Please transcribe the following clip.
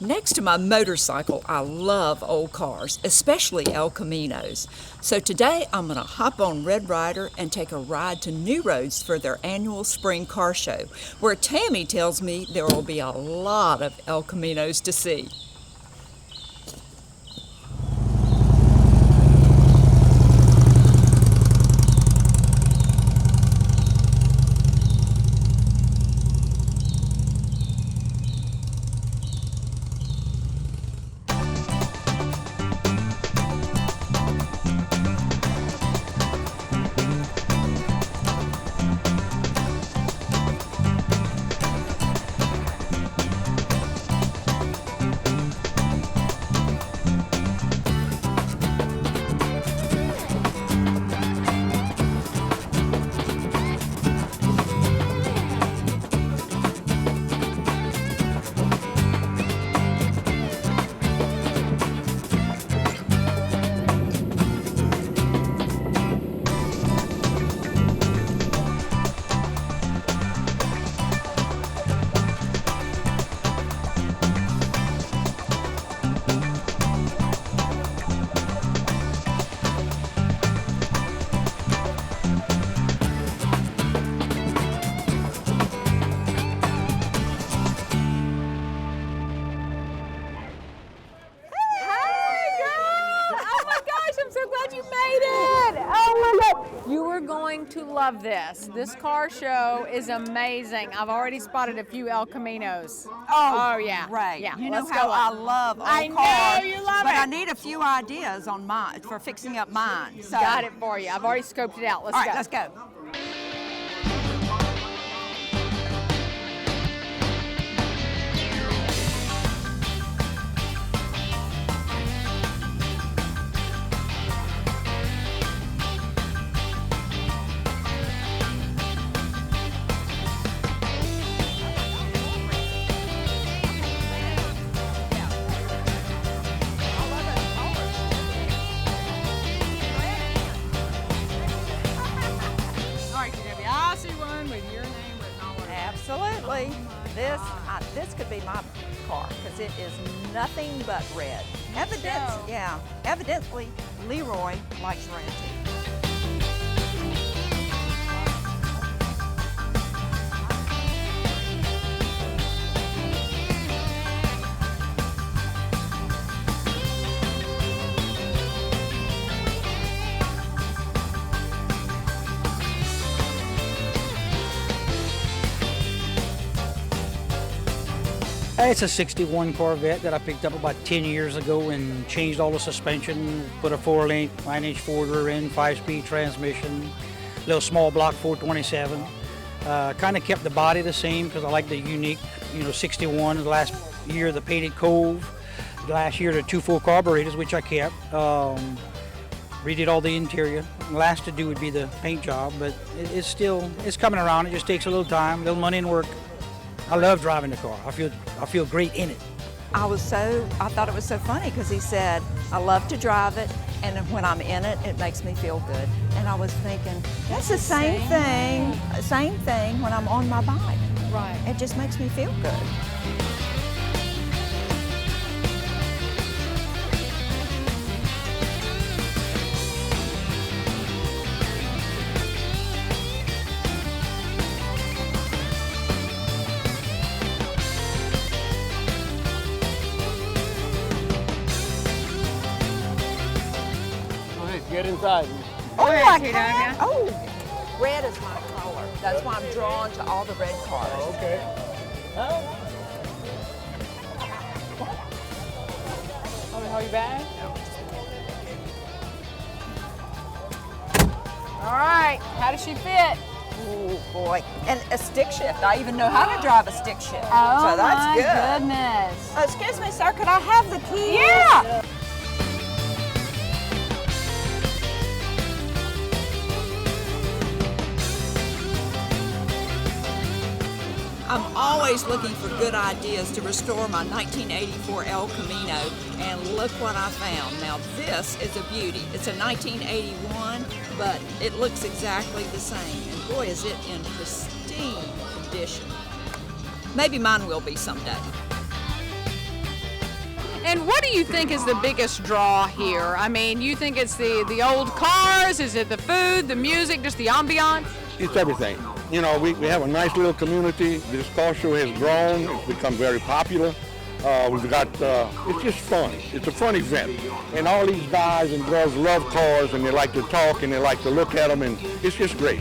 Next to my motorcycle, I love old cars, especially El Caminos. So today I'm going to hop on Red Ryder and take a ride to New Roads for their annual spring car show, where Tammy tells me there will be a lot of El Caminos to see. To love this. This car show is amazing. I've already spotted a few El Caminos. Oh yeah. Right. Yeah. You know how I love old I cars. know you love but it. I need a few ideas on mine for fixing up mine. So. Got it for you. I've already scoped it out. Let's All go. right, let's go. Absolutely. This could be my car because it is nothing but red. Evidently, Leroy likes red too. It's a 61 Corvette that I picked up about 10 years ago and changed all the suspension, put a 4-link, 9-inch Ford rear end, 5-speed transmission, little small block 427. Kind of kept the body the same because I like the unique, 61. The last year the painted Cove, last year the 2 full carburetors, which I kept. Redid all the interior. Last to do would be the paint job, but it's coming around. It just takes a little time, a little money and work. I love driving the car. I feel great in it. I thought it was so funny because he said, I love to drive it, and when I'm in it, it makes me feel good. And I was thinking, that's the same thing when I'm on my bike. Right. It just makes me feel good. Get inside. Oh, I can. Oh, red is my color. That's why I'm drawn to all the red cars. Oh, okay. Want me to hold you back? All right. How does she fit? Oh, boy. And a stick shift. I even know how to drive a stick shift. Oh, so that's my good. goodness. Excuse me, sir. Could I have the keys? Yeah. I'm always looking for good ideas to restore my 1984 El Camino, and look what I found. Now this is a beauty. It's a 1981, but it looks exactly the same, and boy is it in pristine condition. Maybe mine will be someday. And what do you think is the biggest draw here? I mean, you think it's the old cars? Is it the food, the music, just the ambiance? It's everything. You know, we have a nice little community. This car show has grown. It's become very popular. We've got, it's just fun. It's a fun event. And all these guys and girls love cars, and they like to talk, and they like to look at them, and it's just great.